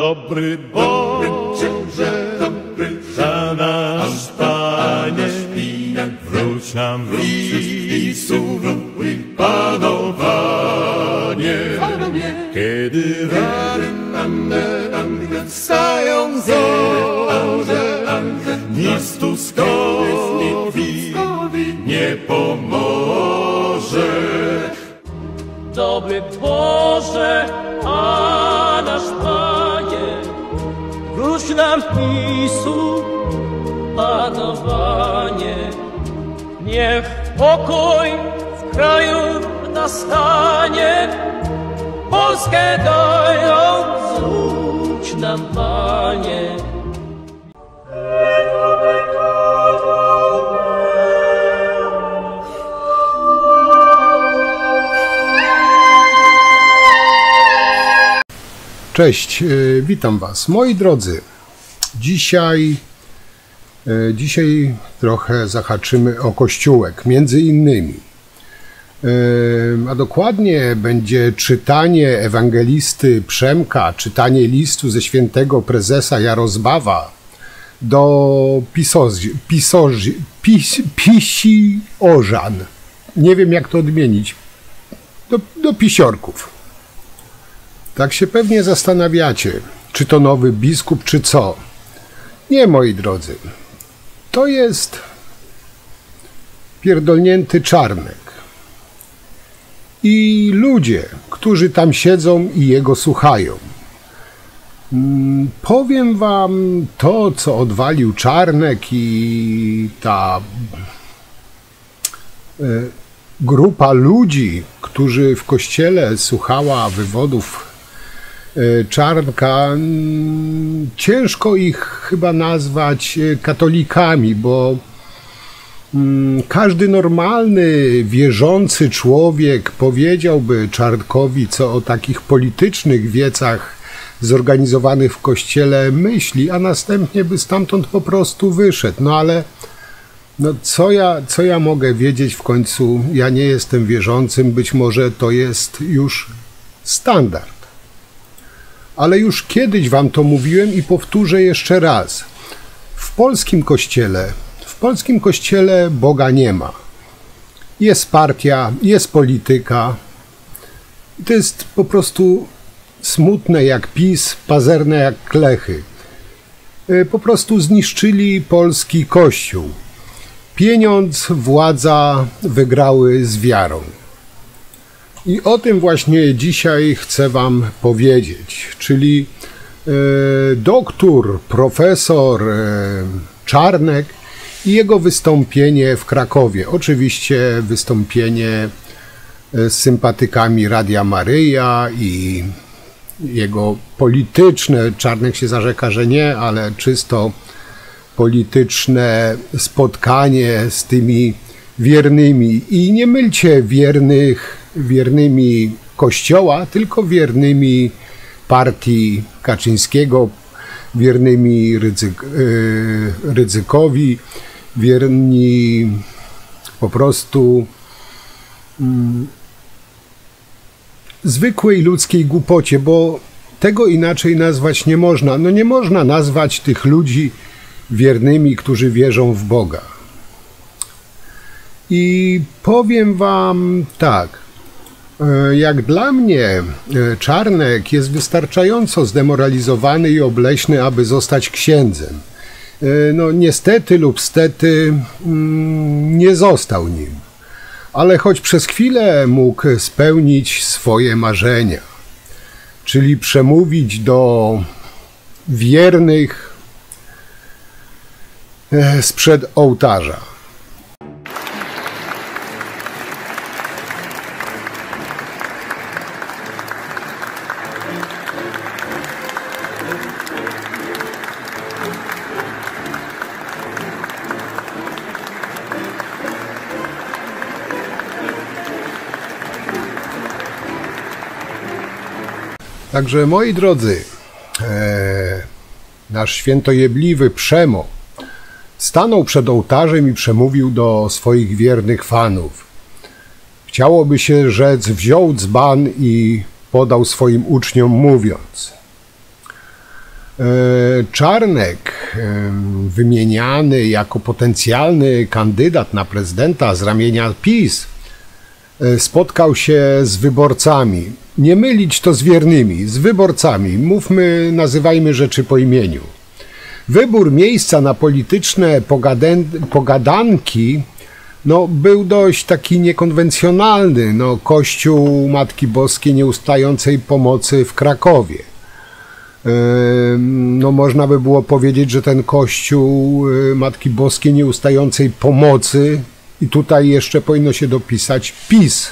Dobry Boże, za nasz Panie, wróć nam Chrystu panowanie. Kiedy ranne wstają zorze, nic tu skowi nie pomoże. Dobry Boże, a nasz Panie, wróć nam PiS-u panowanie. Niech pokój w kraju nastanie, Polskę dają, zwróć nam Panie. Cześć, witam Was. Moi drodzy, dzisiaj trochę zahaczymy o Kościółek, między innymi. A dokładnie będzie czytanie ewangelisty Przemka, czytanie listu ze świętego prezesa Jarozbawa do Pisiorzan. Nie wiem, jak to odmienić. Do Pisiorków. Tak się pewnie zastanawiacie, czy to nowy biskup, czy co. Nie, moi drodzy. To jest pierdolnięty Czarnek. I ludzie, którzy tam siedzą i jego słuchają. Powiem wam to, co odwalił Czarnek i ta grupa ludzi, którzy w kościele słuchała wywodów Czarnka, ciężko ich chyba nazwać katolikami, bo każdy normalny, wierzący człowiek powiedziałby Czarnkowi, co o takich politycznych wiecach zorganizowanych w kościele myśli, a następnie by stamtąd po prostu wyszedł. No ale co ja mogę wiedzieć w końcu? Ja nie jestem wierzącym, być może to jest już standard. Ale już kiedyś wam to mówiłem i powtórzę jeszcze raz. W polskim kościele Boga nie ma. Jest partia, jest polityka. To jest po prostu smutne jak PiS, pazerne jak klechy. Po prostu zniszczyli polski kościół. Pieniądz, władza wygrały z wiarą. I o tym właśnie dzisiaj chcę wam powiedzieć, czyli doktor, profesor Czarnek i jego wystąpienie w Krakowie. Oczywiście wystąpienie z sympatykami Radia Maryja i jego polityczne, Czarnek się zarzeka, że nie, ale czysto polityczne spotkanie z tymi wiernymi. I nie mylcie wiernymi Kościoła, tylko wiernymi partii Kaczyńskiego, wiernymi Rydzykowi, wierni po prostu zwykłej ludzkiej głupocie, bo tego inaczej nazwać nie można. No nie można nazwać tych ludzi wiernymi, którzy wierzą w Boga. I powiem wam tak, jak dla mnie Czarnek jest wystarczająco zdemoralizowany i obleśny, aby zostać księdzem. No niestety lub stety nie został nim, ale choć przez chwilę mógł spełnić swoje marzenia, czyli przemówić do wiernych sprzed ołtarza. Także moi drodzy, nasz świętojebliwy Przemo stanął przed ołtarzem i przemówił do swoich wiernych fanów. Chciałoby się rzec, wziął dzban i podał swoim uczniom, mówiąc: Czarnek, wymieniany jako potencjalny kandydat na prezydenta z ramienia PiS, spotkał się z wyborcami. Nie mylić to z wiernymi, z wyborcami. Mówmy, nazywajmy rzeczy po imieniu. Wybór miejsca na polityczne pogadanki był dość taki niekonwencjonalny. Kościół Matki Boskiej Nieustającej Pomocy w Krakowie. Można by było powiedzieć, że ten Kościół Matki Boskiej Nieustającej Pomocy, i tutaj jeszcze powinno się dopisać PiS,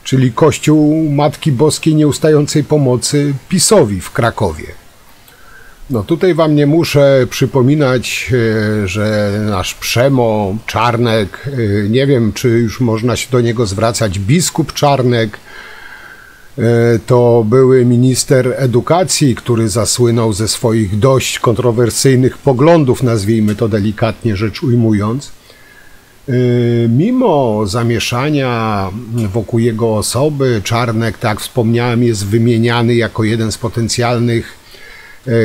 czyli Kościół Matki Boskiej Nieustającej Pomocy PiS-owi w Krakowie. Tutaj wam nie muszę przypominać, że nasz Przemo Czarnek, nie wiem, czy już można się do niego zwracać, biskup Czarnek, to były minister edukacji, który zasłynął ze swoich dość kontrowersyjnych poglądów, nazwijmy to delikatnie rzecz ujmując. Mimo zamieszania wokół jego osoby, Czarnek, tak jak wspomniałem, jest wymieniany jako jeden z potencjalnych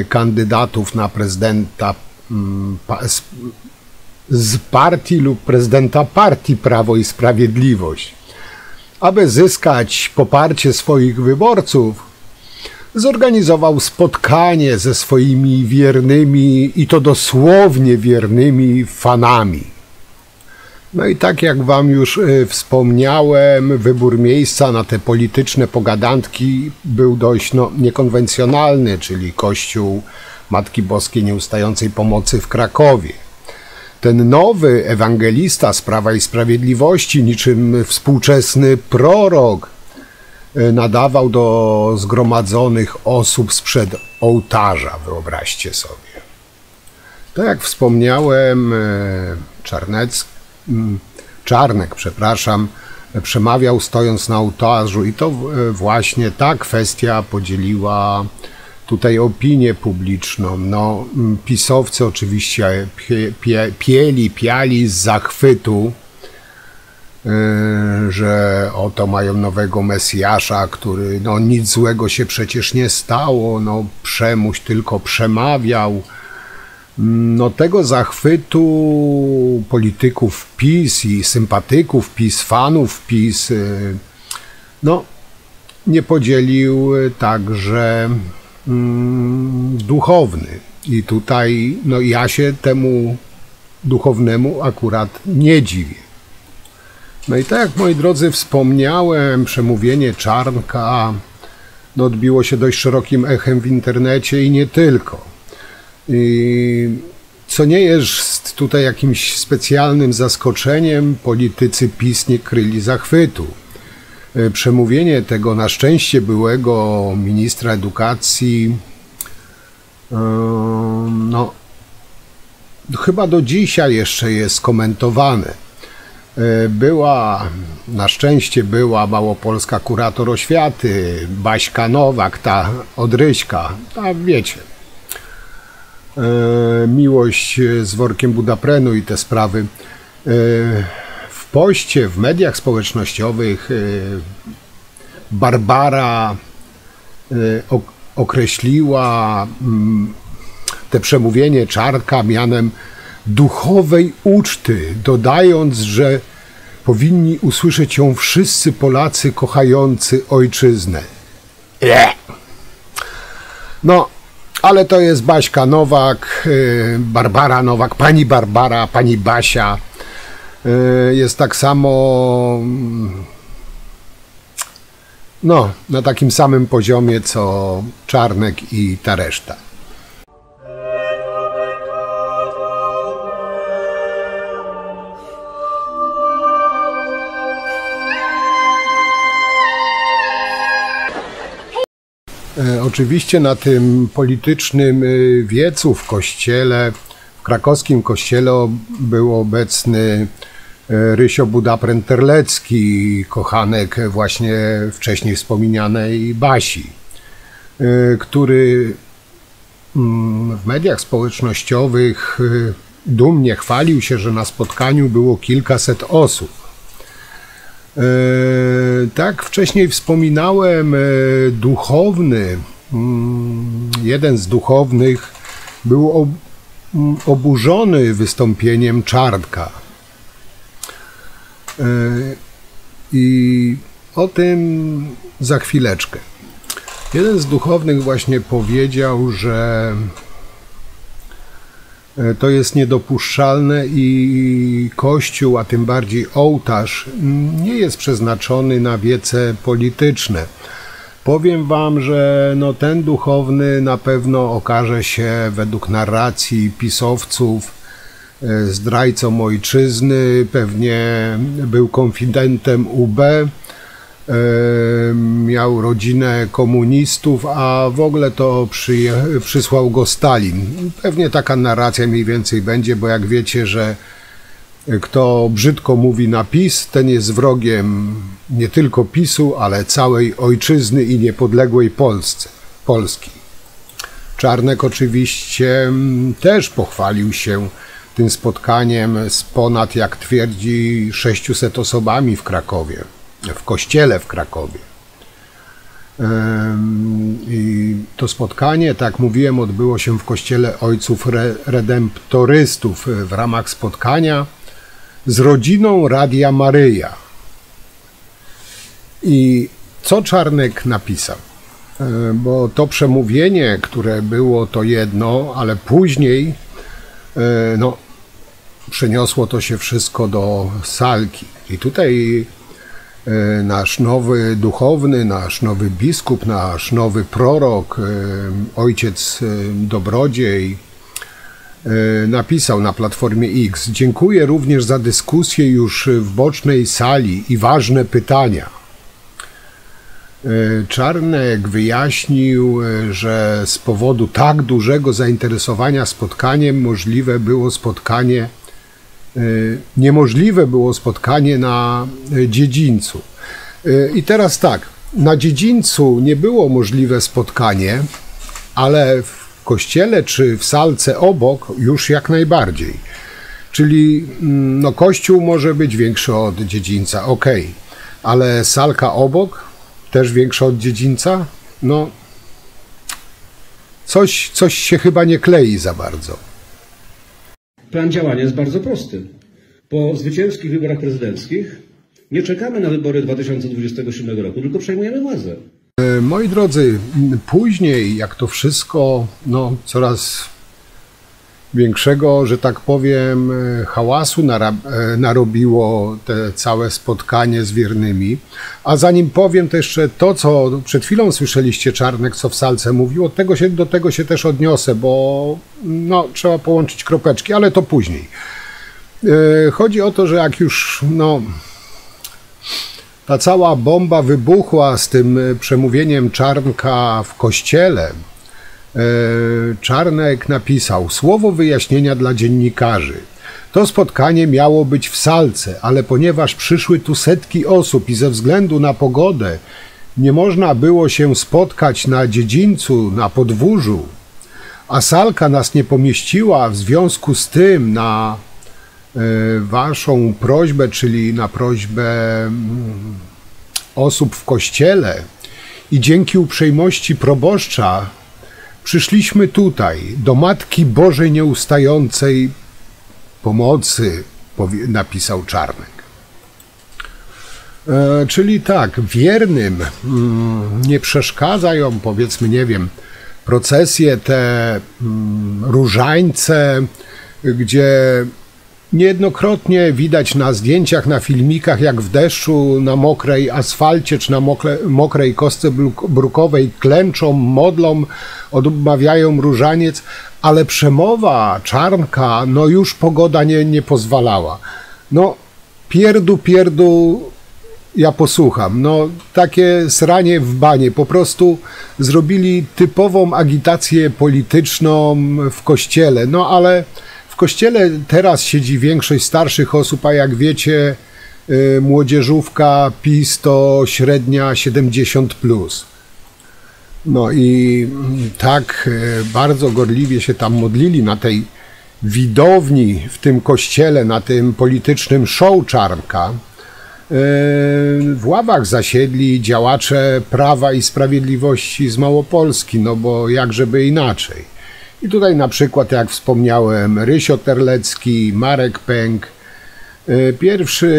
kandydatów na prezydenta z partii lub prezydenta partii Prawo i Sprawiedliwość. Aby zyskać poparcie swoich wyborców, zorganizował spotkanie ze swoimi wiernymi, i to dosłownie wiernymi, fanami. I tak jak wam już wspomniałem, wybór miejsca na te polityczne pogadanki był dość niekonwencjonalny, czyli Kościół Matki Boskiej Nieustającej Pomocy w Krakowie. Ten nowy ewangelista z Prawa i Sprawiedliwości, niczym współczesny prorok, nadawał do zgromadzonych osób sprzed ołtarza, wyobraźcie sobie. Tak jak wspomniałem, Czarnek, przemawiał stojąc na ołtarzu, i to właśnie ta kwestia podzieliła tutaj opinię publiczną. PiS-owcy oczywiście piali z zachwytu, że oto mają nowego Mesjasza, który nic złego się przecież nie stało, Przemuś tylko przemawiał. Tego zachwytu polityków PiS i sympatyków PiS, fanów PiS, nie podzielił także duchowny. I tutaj ja się temu duchownemu akurat nie dziwię. I tak jak, moi drodzy, wspomniałem, przemówienie Czarnka odbiło się dość szerokim echem w internecie i nie tylko. Co nie jest tutaj jakimś specjalnym zaskoczeniem, politycy PiS nie kryli zachwytu. Przemówienie tego na szczęście byłego ministra edukacji chyba do dzisiaj jeszcze jest komentowane. Na szczęście była małopolska kurator oświaty, Baśka Nowak, ta odryśka, wiecie. Miłość z workiem budaprenu i te sprawy. W poście, w mediach społecznościowych Barbara określiła te przemówienie Czarnka mianem duchowej uczty, dodając, że powinni usłyszeć ją wszyscy Polacy kochający ojczyznę. Ale to jest Baśka Nowak, Barbara Nowak, pani Barbara, pani Basia. Jest tak samo, na takim samym poziomie co Czarnek i ta reszta. Oczywiście na tym politycznym wiecu w kościele, w krakowskim kościele był obecny Rysio Budapren-Terlecki, kochanek właśnie wcześniej wspomnianej Basi, który w mediach społecznościowych dumnie chwalił się, że na spotkaniu było kilkaset osób. Tak, wcześniej wspominałem, duchowny jeden z duchownych był oburzony wystąpieniem Czarnka. I o tym za chwileczkę. Jeden z duchownych właśnie powiedział, że to jest niedopuszczalne i Kościół, a tym bardziej ołtarz, nie jest przeznaczony na wiece polityczne. Powiem wam, że no, ten duchowny na pewno okaże się według narracji pisowców zdrajcą ojczyzny, pewnie był konfidentem UB, miał rodzinę komunistów, a w ogóle to przysłał go Stalin. Pewnie taka narracja mniej więcej będzie, bo jak wiecie, że kto brzydko mówi na PiS, ten jest wrogiem nie tylko PiS-u, ale całej ojczyzny i niepodległej Polski. Czarnek oczywiście też pochwalił się tym spotkaniem z ponad, jak twierdzi, 600 osobami w Krakowie, w kościele w Krakowie. I to spotkanie, tak jak mówiłem, odbyło się w kościele Ojców Redemptorystów w ramach spotkania z rodziną Radia Maryja. I co Czarnek napisał? Bo to przemówienie, które było, to jedno, ale później no, przeniosło to się wszystko do salki. I tutaj nasz nowy duchowny, nasz nowy biskup, nasz nowy prorok, ojciec Dobrodziej napisał na Platformie X: dziękuję również za dyskusję już w bocznej sali i ważne pytania. Czarnek wyjaśnił, że z powodu tak dużego zainteresowania spotkaniem niemożliwe było spotkanie na dziedzińcu. I teraz tak, na dziedzińcu nie było możliwe spotkanie, ale w kościele czy w salce obok już jak najbardziej. Czyli no, kościół może być większy od dziedzińca, ok, ale salka obok też większa od dziedzińca? No, coś się chyba nie klei za bardzo. Plan działania jest bardzo prosty. Po zwycięskich wyborach prezydenckich nie czekamy na wybory 2027 roku, tylko przejmujemy władzę. Moi drodzy, później jak to wszystko coraz większego, że tak powiem, hałasu narobiło te całe spotkanie z wiernymi. A zanim powiem to jeszcze to, co przed chwilą słyszeliście, Czarnek, co w salce mówił, do tego się też odniosę, bo trzeba połączyć kropeczki, ale to później. Chodzi o to, że jak już ta cała bomba wybuchła z tym przemówieniem Czarnka w kościele, Czarnek napisał: słowo wyjaśnienia dla dziennikarzy. To spotkanie miało być w salce, ale ponieważ przyszły tu setki osób i ze względu na pogodę nie można było się spotkać na dziedzińcu, na podwórzu, a salka nas nie pomieściła, w związku z tym na waszą prośbę, czyli na prośbę osób w kościele i dzięki uprzejmości proboszcza przyszliśmy tutaj, do Matki Bożej Nieustającej Pomocy, napisał Czarnek. Czyli tak, wiernym nie przeszkadzają, powiedzmy, nie wiem, procesje te, różańce, gdzie niejednokrotnie widać na zdjęciach, na filmikach, jak w deszczu, na mokrej asfalcie czy na mokrej kostce brukowej klęczą, modlą, odmawiają różaniec, ale przemowa Czarnka, już pogoda nie pozwalała. Pierdu, ja posłucham. Takie sranie w banie. Po prostu zrobili typową agitację polityczną w kościele. Ale w kościele teraz siedzi większość starszych osób, a jak wiecie, młodzieżówka PiS to średnia 70+. I tak bardzo gorliwie się tam modlili na tej widowni w tym kościele, na tym politycznym show Czarnka, w ławach zasiedli działacze Prawa i Sprawiedliwości z Małopolski, no bo jakżeby inaczej. I tutaj na przykład, jak wspomniałem, Rysio Terlecki, Marek Pęk. Pierwszy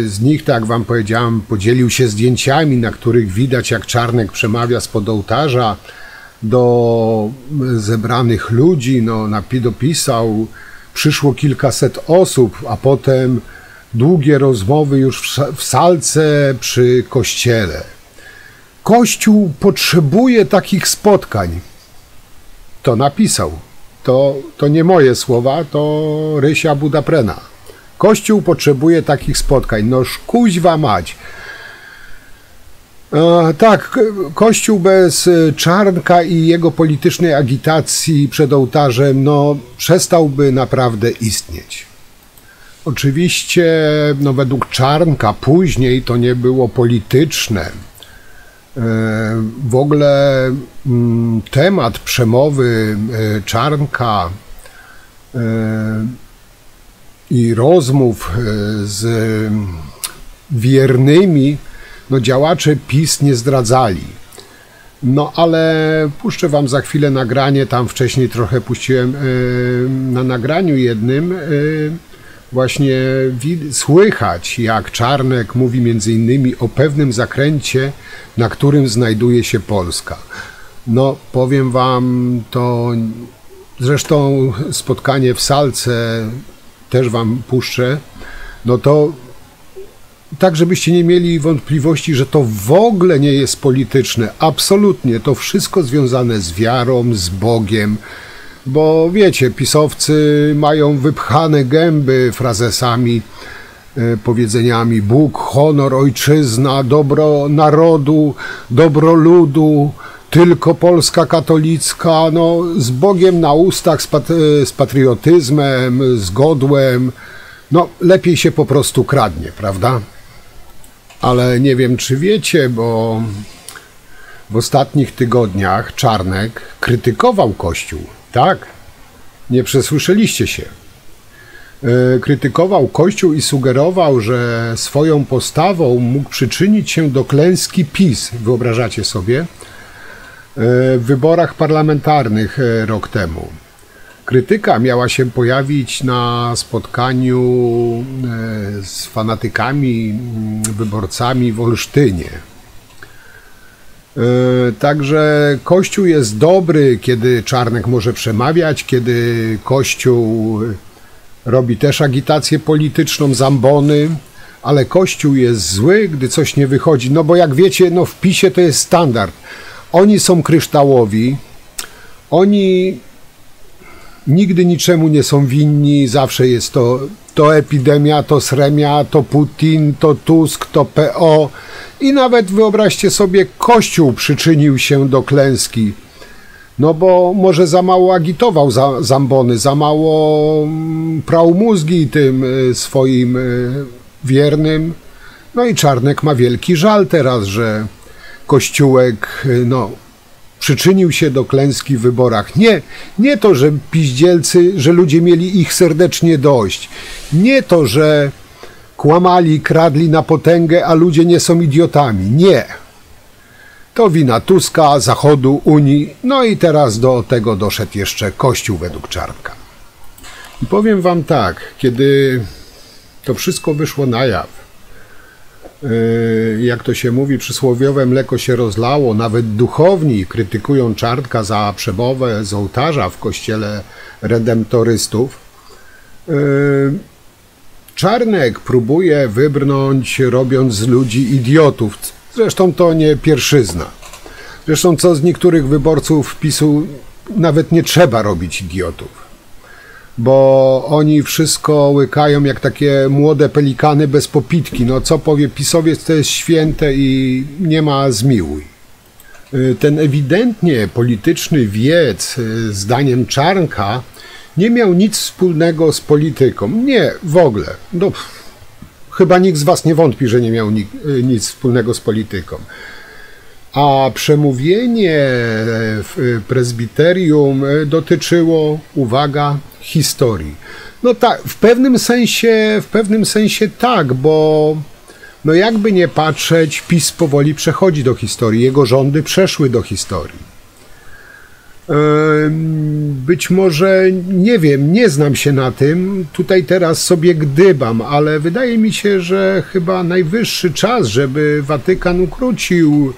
z nich, tak jak wam powiedziałem, podzielił się zdjęciami, na których widać, jak Czarnek przemawia spod ołtarza do zebranych ludzi. No, dopisał, przyszło kilkaset osób, a potem długie rozmowy już w salce przy kościele. Kościół potrzebuje takich spotkań. To napisał. To nie moje słowa, to Rysia Budaprena. Kościół potrzebuje takich spotkań. No kuźwa mać. Tak, Kościół bez Czarnka i jego politycznej agitacji przed ołtarzem, no przestałby naprawdę istnieć. Oczywiście, no według Czarnka później to nie było polityczne. W ogóle temat przemowy Czarnka i rozmów z wiernymi, no działacze PiS nie zdradzali. No ale puszczę wam za chwilę nagranie, tam wcześniej trochę puściłem na nagraniu jednym. Właśnie słychać, jak Czarnek mówi między innymi o pewnym zakręcie, na którym znajduje się Polska. No, powiem wam, to zresztą spotkanie w salce też wam puszczę. No to tak, żebyście nie mieli wątpliwości, że to w ogóle nie jest polityczne. Absolutnie, to wszystko związane z wiarą, z Bogiem. Bo wiecie, pisowcy mają wypchane gęby frazesami, powiedzeniami Bóg, honor, ojczyzna, dobro narodu, dobro ludu, tylko Polska katolicka, no z Bogiem na ustach, z patriotyzmem, z godłem, no lepiej się po prostu kradnie, prawda? Ale nie wiem, czy wiecie, bo w ostatnich tygodniach Czarnek krytykował Kościół. Tak, nie przesłyszeliście się. Krytykował Kościół i sugerował, że swoją postawą mógł przyczynić się do klęski PiS, wyobrażacie sobie, w wyborach parlamentarnych rok temu. Krytyka miała się pojawić na spotkaniu z fanatykami, wyborcami w Olsztynie. Także Kościół jest dobry, kiedy Czarnek może przemawiać, kiedy Kościół robi też agitację polityczną, zambony, ale Kościół jest zły, gdy coś nie wychodzi. No bo jak wiecie, no w PiS-ie to jest standard. Oni są kryształowi, oni nigdy niczemu nie są winni, zawsze jest to epidemia, to Sremia, to Putin, to Tusk, to PO i nawet wyobraźcie sobie, Kościół przyczynił się do klęski, no bo może za mało agitował zambony, za mało prał mózgi tym swoim wiernym, no i Czarnek ma wielki żal teraz, że Kościółek, no, przyczynił się do klęski w wyborach. Nie to, że piździelcy, że ludzie mieli ich serdecznie dość. Nie to, że kłamali, kradli na potęgę, a ludzie nie są idiotami. Nie. To wina Tuska, Zachodu, Unii, no i teraz do tego doszedł jeszcze Kościół według Czarnka. I powiem wam tak, kiedy to wszystko wyszło na jaw, jak to się mówi, przysłowiowe mleko się rozlało, nawet duchowni krytykują Czarnka za przemowę z ołtarza w kościele redemptorystów. Czarnek próbuje wybrnąć, robiąc z ludzi idiotów. Zresztą to nie pierwszyzna. Zresztą co z niektórych wyborców PiS-u nawet nie trzeba robić idiotów, bo oni wszystko łykają jak takie młode pelikany bez popitki. No co powie pisowiec, to jest święte i nie ma zmiłuj. Ten ewidentnie polityczny wiec, zdaniem Czarnka, nie miał nic wspólnego z polityką. Nie, w ogóle. No, chyba nikt z was nie wątpi, że nie miał nic wspólnego z polityką. A przemówienie w prezbiterium dotyczyło, uwaga, historii. No tak, w pewnym sensie tak, bo no jakby nie patrzeć, PiS powoli przechodzi do historii, jego rządy przeszły do historii. Być może, nie wiem, nie znam się na tym, tutaj teraz sobie gdybam, ale wydaje mi się, że chyba najwyższy czas, żeby Watykan ukrócił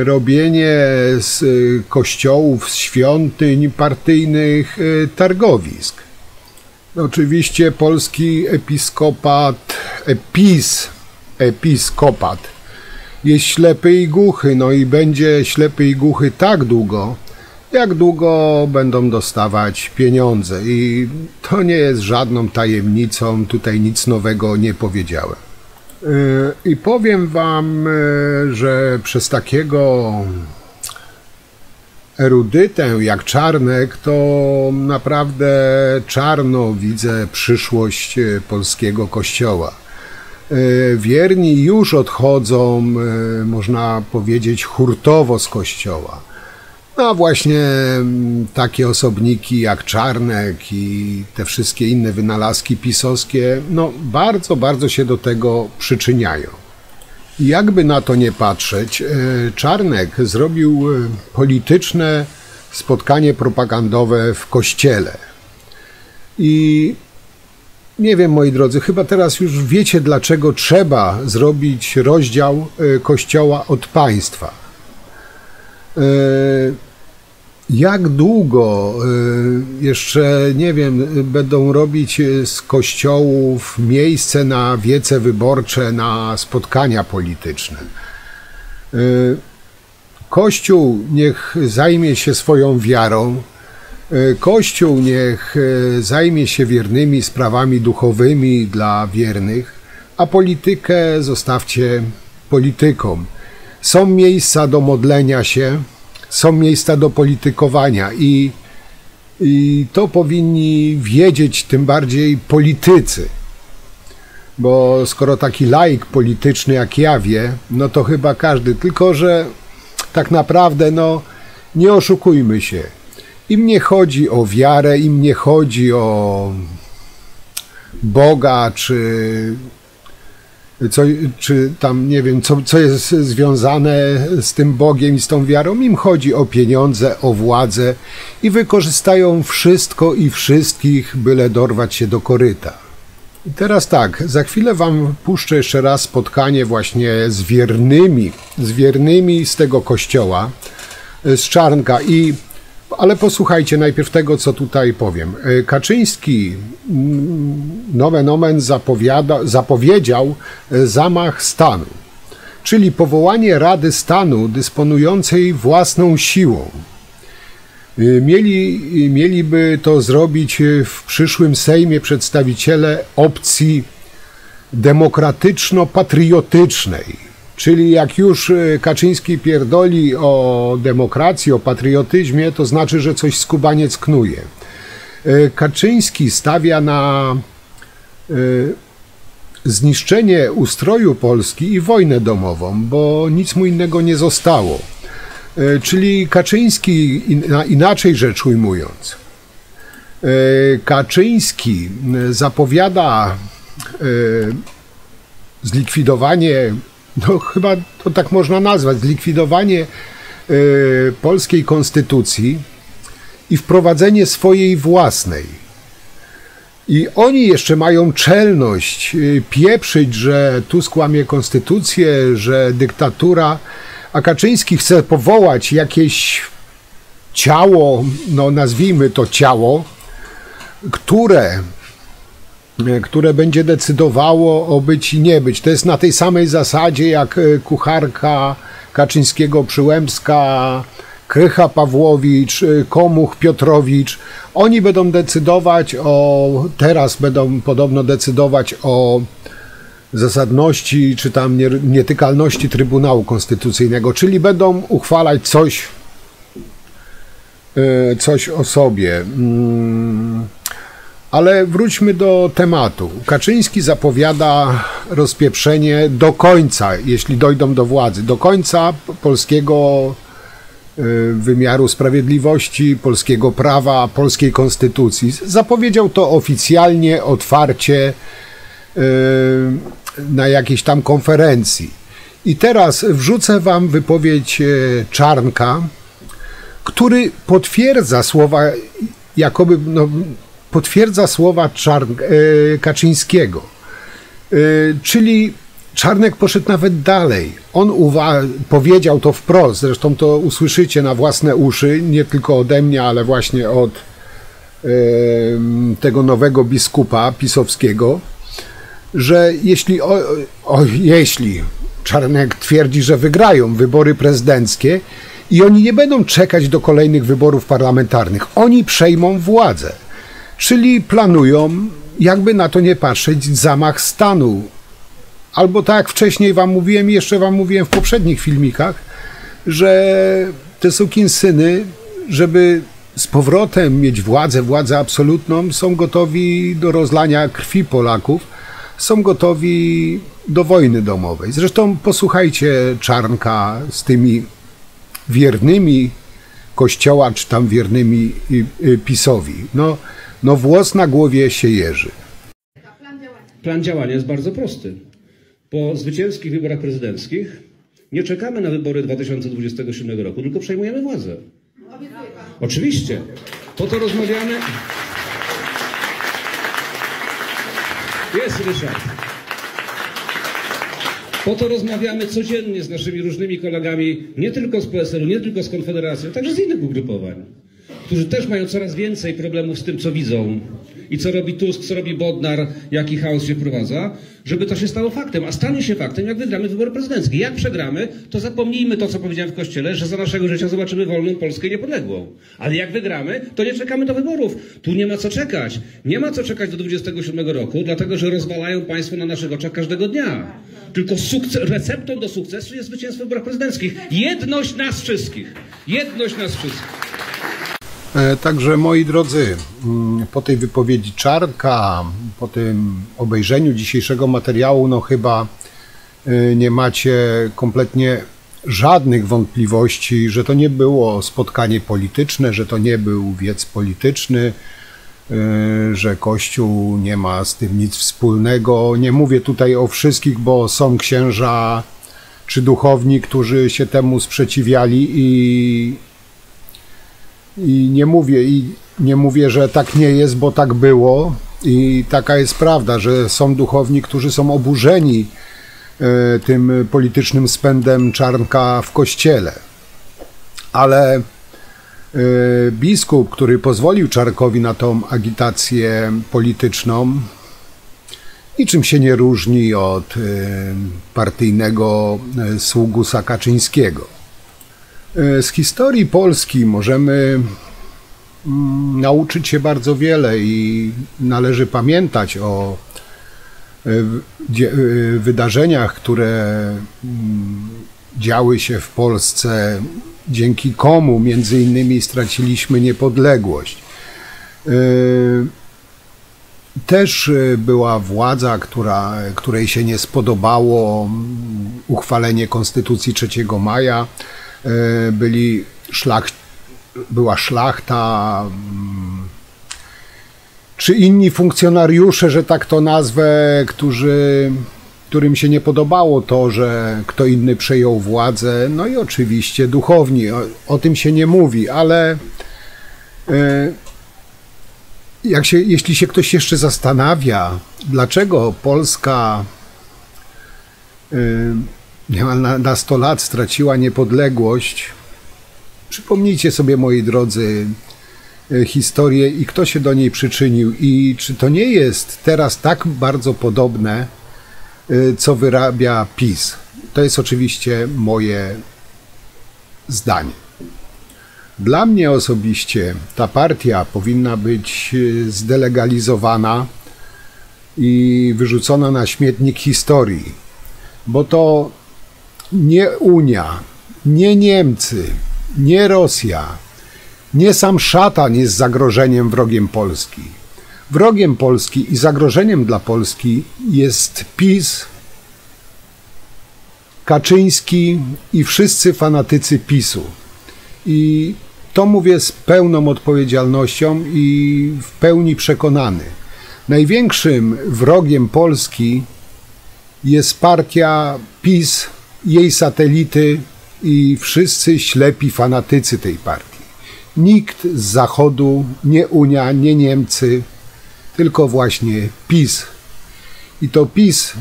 robienie z kościołów, z świątyń partyjnych targowisk. Oczywiście polski episkopat jest ślepy i głuchy, no i będzie ślepy i głuchy tak długo, jak długo będą dostawać pieniądze. I to nie jest żadną tajemnicą, tutaj nic nowego nie powiedziałem. I powiem wam, że przez takiego erudytę jak Czarnek, to naprawdę czarno widzę przyszłość polskiego kościoła. Wierni już odchodzą, można powiedzieć, hurtowo z kościoła. No właśnie takie osobniki jak Czarnek i te wszystkie inne wynalazki pisowskie, no bardzo, bardzo się do tego przyczyniają. I jakby na to nie patrzeć, Czarnek zrobił polityczne spotkanie propagandowe w kościele. I nie wiem, moi drodzy, chyba teraz już wiecie, dlaczego trzeba zrobić rozdział kościoła od państwa. Jak długo jeszcze, nie wiem, będą robić z kościołów miejsce na wiece wyborcze, na spotkania polityczne? Kościół niech zajmie się swoją wiarą, Kościół niech zajmie się wiernymi sprawami duchowymi dla wiernych, a politykę zostawcie politykom. Są miejsca do modlenia się, są miejsca do politykowania i to powinni wiedzieć tym bardziej politycy. Bo skoro taki laik polityczny jak ja wie, no to chyba każdy, tylko że tak naprawdę, no nie oszukujmy się. Im nie chodzi o wiarę, im nie chodzi o Boga, czy tam nie wiem, co jest związane z tym Bogiem i z tą wiarą. Im chodzi o pieniądze, o władzę i wykorzystają wszystko i wszystkich, byle dorwać się do koryta. I teraz tak, za chwilę wam puszczę jeszcze raz spotkanie właśnie z wiernymi z tego kościoła, z Czarnka. Ale posłuchajcie najpierw tego, co tutaj powiem. Kaczyński, nomen omen, zapowiedział zamach stanu, czyli powołanie Rady Stanu dysponującej własną siłą. Mieliby to zrobić w przyszłym Sejmie przedstawiciele opcji demokratyczno-patriotycznej. Czyli jak już Kaczyński pierdoli o demokracji, o patriotyzmie, to znaczy, że coś skubaniec knuje. Kaczyński stawia na zniszczenie ustroju Polski i wojnę domową, bo nic mu innego nie zostało. Czyli Kaczyński, inaczej rzecz ujmując, Kaczyński zapowiada zlikwidowanie, no chyba to tak można nazwać, zlikwidowanie polskiej konstytucji i wprowadzenie swojej własnej. I oni jeszcze mają czelność pieprzyć, że Tusk łamie konstytucję, że dyktatura, a Kaczyński chce powołać jakieś ciało, no nazwijmy to ciało, które będzie decydowało o być i nie być. To jest na tej samej zasadzie jak kucharka Kaczyńskiego Przyłębska, Krycha Pawłowicz, Komuch Piotrowicz. Oni będą decydować teraz będą podobno decydować o zasadności czy tam nietykalności Trybunału Konstytucyjnego, czyli będą uchwalać coś o sobie. Ale wróćmy do tematu. Kaczyński zapowiada rozpieprzenie do końca, jeśli dojdą do władzy, do końca polskiego wymiaru sprawiedliwości, polskiego prawa, polskiej konstytucji. Zapowiedział to oficjalnie, otwarcie na jakiejś tam konferencji. I teraz wrzucę wam wypowiedź Czarnka, który potwierdza słowa, jakoby potwierdza słowa Kaczyńskiego. Czyli Czarnek poszedł nawet dalej. On powiedział to wprost, zresztą to usłyszycie na własne uszy, nie tylko ode mnie, ale właśnie od tego nowego biskupa pisowskiego, że jeśli Czarnek twierdzi, że wygrają wybory prezydenckie i oni nie będą czekać do kolejnych wyborów parlamentarnych, oni przejmą władzę. Czyli planują, jakby na to nie patrzeć, zamach stanu. Albo tak jak wcześniej wam mówiłem, jeszcze wam mówiłem w poprzednich filmikach, że te sukinsyny, żeby z powrotem mieć władzę absolutną, są gotowi do rozlania krwi Polaków, są gotowi do wojny domowej. Zresztą posłuchajcie Czarnka z tymi wiernymi Kościoła, czy tam wiernymi PiS-owi. No włos na głowie się jeży. Plan działania jest bardzo prosty. Po zwycięskich wyborach prezydenckich nie czekamy na wybory 2027 roku, tylko przejmujemy władzę. Oczywiście. Po to rozmawiamy... Jest Ryszard. Po to rozmawiamy codziennie z naszymi różnymi kolegami, nie tylko z PSL-u, nie tylko z Konfederacji, ale także z innych ugrupowań, którzy też mają coraz więcej problemów z tym, co widzą i co robi Tusk, co robi Bodnar, jaki chaos się wprowadza, żeby to się stało faktem. A stanie się faktem, jak wygramy wybory prezydenckie. Jak przegramy, to zapomnijmy to, co powiedziałem w Kościele, że za naszego życia zobaczymy wolną Polskę i niepodległą. Ale jak wygramy, to nie czekamy do wyborów. Tu nie ma co czekać. Nie ma co czekać do 27 roku, dlatego że rozwalają państwo na naszych oczach każdego dnia. Tylko receptą do sukcesu jest zwycięstwo w wyborach prezydenckich. Jedność nas wszystkich. Jedność nas wszystkich. Także moi drodzy, po tej wypowiedzi Czarnka, po tym obejrzeniu dzisiejszego materiału, no chyba nie macie kompletnie żadnych wątpliwości, że to nie było spotkanie polityczne, że to nie był wiec polityczny, że Kościół nie ma z tym nic wspólnego. Nie mówię tutaj o wszystkich, bo są księża czy duchowni, którzy się temu sprzeciwiali i nie mówię, że tak nie jest, bo tak było i taka jest prawda, że są duchowni, którzy są oburzeni tym politycznym spędem Czarnka w Kościele. Ale biskup, który pozwolił Czarnkowi na tą agitację polityczną, niczym się nie różni od partyjnego sługusa Kaczyńskiego. Z historii Polski możemy nauczyć się bardzo wiele i należy pamiętać o wydarzeniach, które działy się w Polsce, dzięki komu między innymi straciliśmy niepodległość. Też była władza, której się nie spodobało uchwalenie Konstytucji 3 maja. Była szlachta, czy inni funkcjonariusze, że tak to nazwę, którym się nie podobało to, że kto inny przejął władzę. No i oczywiście duchowni, o tym się nie mówi, ale jeśli się ktoś jeszcze zastanawia, dlaczego Polska niemal na 100 lat straciła niepodległość, przypomnijcie sobie, moi drodzy, historię i kto się do niej przyczynił i czy to nie jest teraz tak bardzo podobne, co wyrabia PiS. To jest oczywiście moje zdanie. Dla mnie osobiście ta partia powinna być zdelegalizowana i wyrzucona na śmietnik historii, bo to nie Unia, nie Niemcy, nie Rosja, nie sam szatan jest zagrożeniem, wrogiem Polski. Wrogiem Polski i zagrożeniem dla Polski jest PiS, Kaczyński i wszyscy fanatycy PiS-u. I to mówię z pełną odpowiedzialnością i w pełni przekonany. Największym wrogiem Polski jest partia PiS, jej satelity i wszyscy ślepi fanatycy tej partii. Nikt z Zachodu, nie Unia, nie Niemcy, tylko właśnie PiS. I to PiS,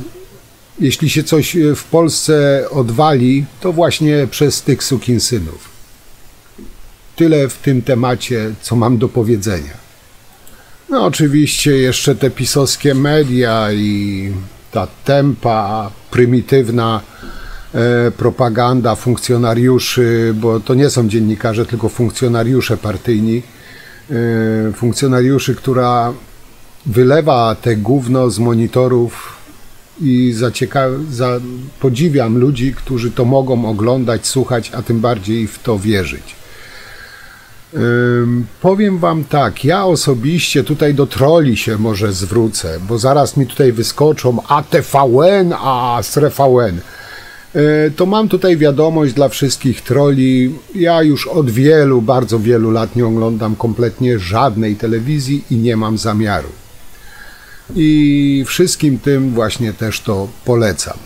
jeśli się coś w Polsce odwali, to właśnie przez tych sukinsynów. Tyle w tym temacie, co mam do powiedzenia. No oczywiście jeszcze te pisowskie media i ta tępa, prymitywna propaganda funkcjonariuszy, bo to nie są dziennikarze, tylko funkcjonariusze partyjni, funkcjonariuszy, która wylewa te gówno z monitorów i podziwiam ludzi, którzy to mogą oglądać, słuchać, a tym bardziej w to wierzyć. Powiem wam tak, ja osobiście tutaj do troli się może zwrócę, bo zaraz mi tutaj wyskoczą ATVN, a SRVN. To mam tutaj wiadomość dla wszystkich troli. Ja już od wielu, bardzo wielu lat nie oglądam kompletnie żadnej telewizji i nie mam zamiaru. I wszystkim tym właśnie też to polecam.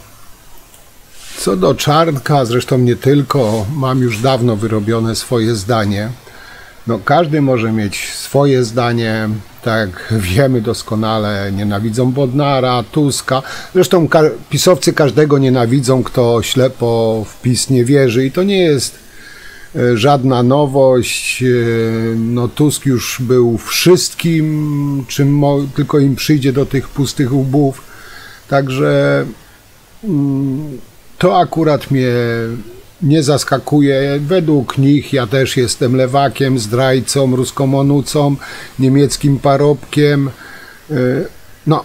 Co do Czarnka, zresztą nie tylko, mam już dawno wyrobione swoje zdanie. No, każdy może mieć swoje zdanie, tak wiemy doskonale, nienawidzą Bodnara, Tuska. Zresztą pisowcy każdego nienawidzą, kto ślepo w PiS nie wierzy i to nie jest żadna nowość. No, Tusk już był wszystkim, czym tylko im przyjdzie do tych pustych łbów. Także to akurat mnie nie zaskakuje. Według nich ja też jestem lewakiem, zdrajcą, ruskomonucą, niemieckim parobkiem. No,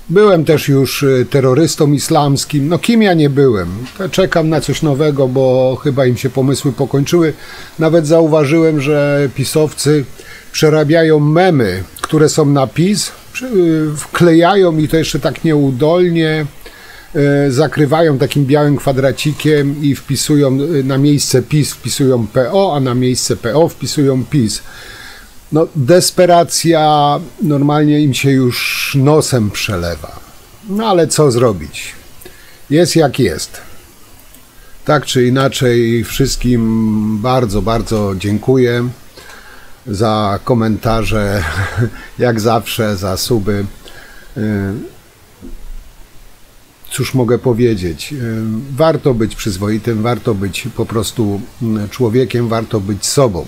byłem też już terrorystą islamskim. No, kim ja nie byłem? Czekam na coś nowego, bo chyba im się pomysły pokończyły. Nawet zauważyłem, że pisowcy przerabiają memy, które są na PiS, wklejają i to jeszcze tak nieudolnie, zakrywają takim białym kwadracikiem i wpisują na miejsce PiS, wpisują PO, a na miejsce PO wpisują PiS. No, desperacja normalnie im się już nosem przelewa. No ale co zrobić? Jest jak jest. Tak czy inaczej wszystkim bardzo, bardzo dziękuję za komentarze, jak zawsze, za suby. Cóż mogę powiedzieć? Warto być przyzwoitym, warto być po prostu człowiekiem, warto być sobą.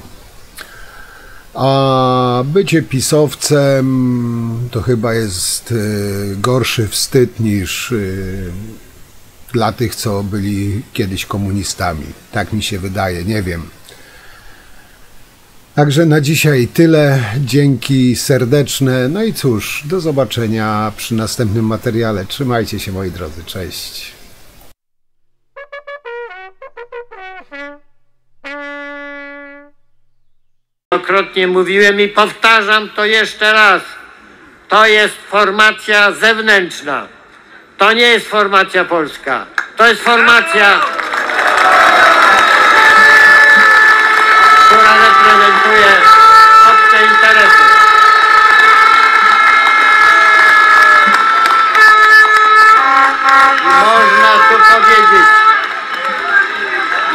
A bycie pisowcem to chyba jest gorszy wstyd niż dla tych, co byli kiedyś komunistami. Tak mi się wydaje, nie wiem. Także na dzisiaj tyle. Dzięki serdeczne. No i cóż, do zobaczenia przy następnym materiale. Trzymajcie się, moi drodzy. Cześć. Wielokrotnie mówiłem i powtarzam to jeszcze raz. To jest formacja zewnętrzna. To nie jest formacja polska. To jest formacja, która reprezentuje obce interesy.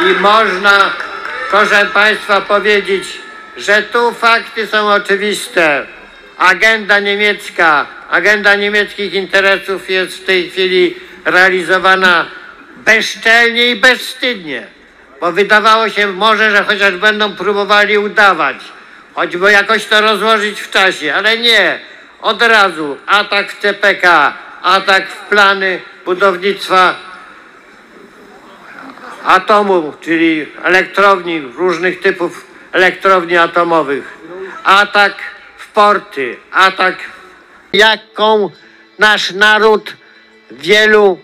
I można, proszę Państwa, powiedzieć, że tu fakty są oczywiste. Agenda niemiecka, agenda niemieckich interesów jest w tej chwili realizowana bezczelnie i bezwstydnie. Bo wydawało się może, że chociaż będą próbowali udawać, choćby jakoś to rozłożyć w czasie, ale nie. Od razu atak w CPK, atak w plany budownictwa atomu, czyli elektrowni, różnych typów elektrowni atomowych, atak w porty, atak, jaką nasz naród w wielu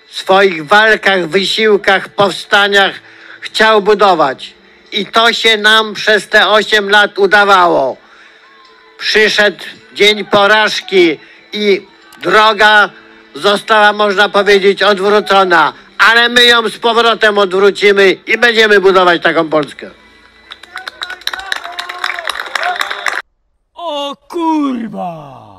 swoich walkach, wysiłkach, powstaniach chciał budować. I to się nam przez te 8 lat udawało. Przyszedł dzień porażki i droga została, można powiedzieć, odwrócona. Ale my ją z powrotem odwrócimy i będziemy budować taką Polskę. O kurwa!